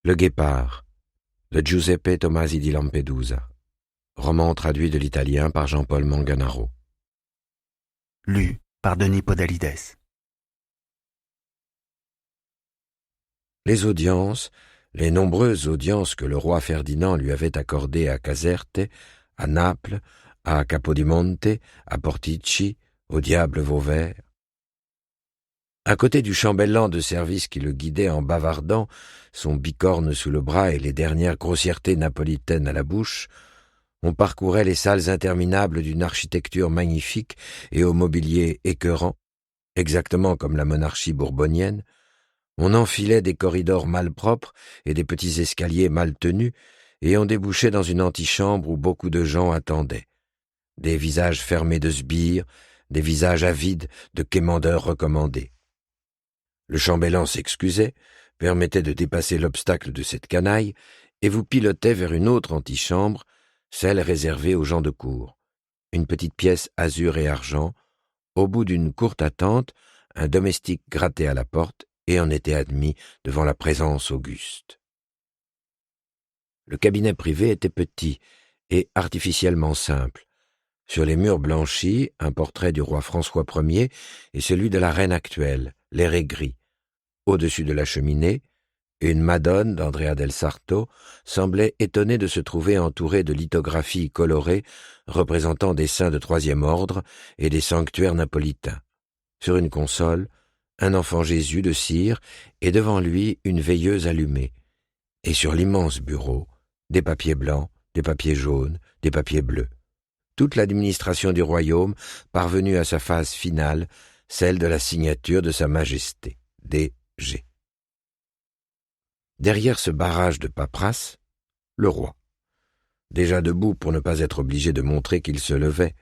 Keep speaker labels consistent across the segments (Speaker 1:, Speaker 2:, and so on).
Speaker 1: Le Guépard, de Giuseppe Tomasi di Lampedusa. Roman traduit de l'italien par Jean-Paul Manganaro.
Speaker 2: Lu par Denis Podalides.
Speaker 1: Les audiences, les nombreuses audiences que le roi Ferdinand lui avait accordées à Caserte, à Naples, à Capodimonte, à Portici, au diable Vauvert. À côté du chambellan de service qui le guidait en bavardant, son bicorne sous le bras et les dernières grossièretés napolitaines à la bouche, on parcourait les salles interminables d'une architecture magnifique et au mobilier écœurant, exactement comme la monarchie bourbonienne. On enfilait des corridors malpropres et des petits escaliers mal tenus, et on débouchait dans une antichambre où beaucoup de gens attendaient. Des visages fermés de sbires, des visages avides de quémandeurs recommandés. Le chambellan s'excusait, permettait de dépasser l'obstacle de cette canaille, et vous pilotait vers une autre antichambre, celle réservée aux gens de cour. Une petite pièce azur et argent. Au bout d'une courte attente, un domestique grattait à la porte et en était admis devant la présence auguste. Le cabinet privé était petit et artificiellement simple. Sur les murs blanchis, un portrait du roi François Ier et celui de la reine actuelle, l'air aigri. Au-dessus de la cheminée, une Madone d'Andrea del Sarto semblait étonnée de se trouver entourée de lithographies colorées représentant des saints de troisième ordre et des sanctuaires napolitains. Sur une console, un enfant Jésus de cire et devant lui une veilleuse allumée. Et sur l'immense bureau, des papiers blancs, des papiers jaunes, des papiers bleus. Toute l'administration du royaume parvenue à sa phase finale, celle de la signature de Sa Majesté, D.G. Derrière ce barrage de paperasse, le roi. Déjà debout pour ne pas être obligé de montrer qu'il se levait,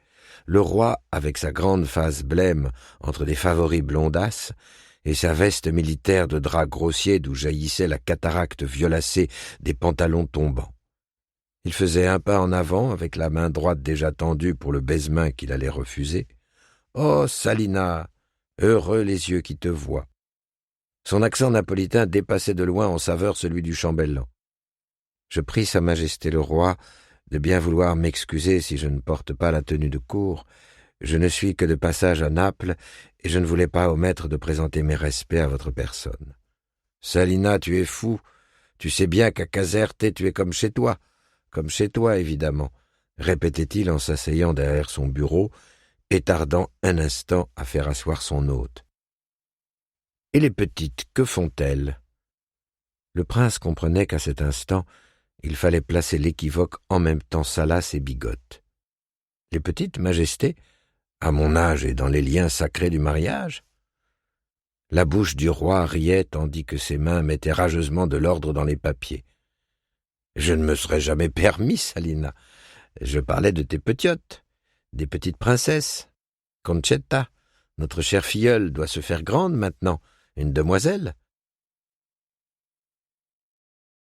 Speaker 1: le roi, avec sa grande face blême entre des favoris blondasses et sa veste militaire de drap grossier d'où jaillissait la cataracte violacée des pantalons tombants. Il faisait un pas en avant avec la main droite déjà tendue pour le baise-main qu'il allait refuser. « Oh, Salina, heureux les yeux qui te voient !» Son accent napolitain dépassait de loin en saveur celui du chambellan. « Je prie Sa Majesté le roi de bien vouloir m'excuser si je ne porte pas la tenue de cour. Je ne suis que de passage à Naples et je ne voulais pas omettre de présenter mes respects à votre personne. »« Salina, tu es fou. Tu sais bien qu'à Caserte, tu es comme chez toi. Comme chez toi, évidemment, » répétait-il en s'asseyant derrière son bureau et tardant un instant à faire asseoir son hôte. « Et les petites, que font-elles » Le prince comprenait qu'à cet instant, il fallait placer l'équivoque en même temps salace et bigote. « Les petites, Majesté, à mon âge et dans les liens sacrés du mariage ?» La bouche du roi riait tandis que ses mains mettaient rageusement de l'ordre dans les papiers. « Je ne me serais jamais permis, Salina. Je parlais de tes petiotes, des petites princesses. Concetta, notre chère filleule, doit se faire grande maintenant, une demoiselle.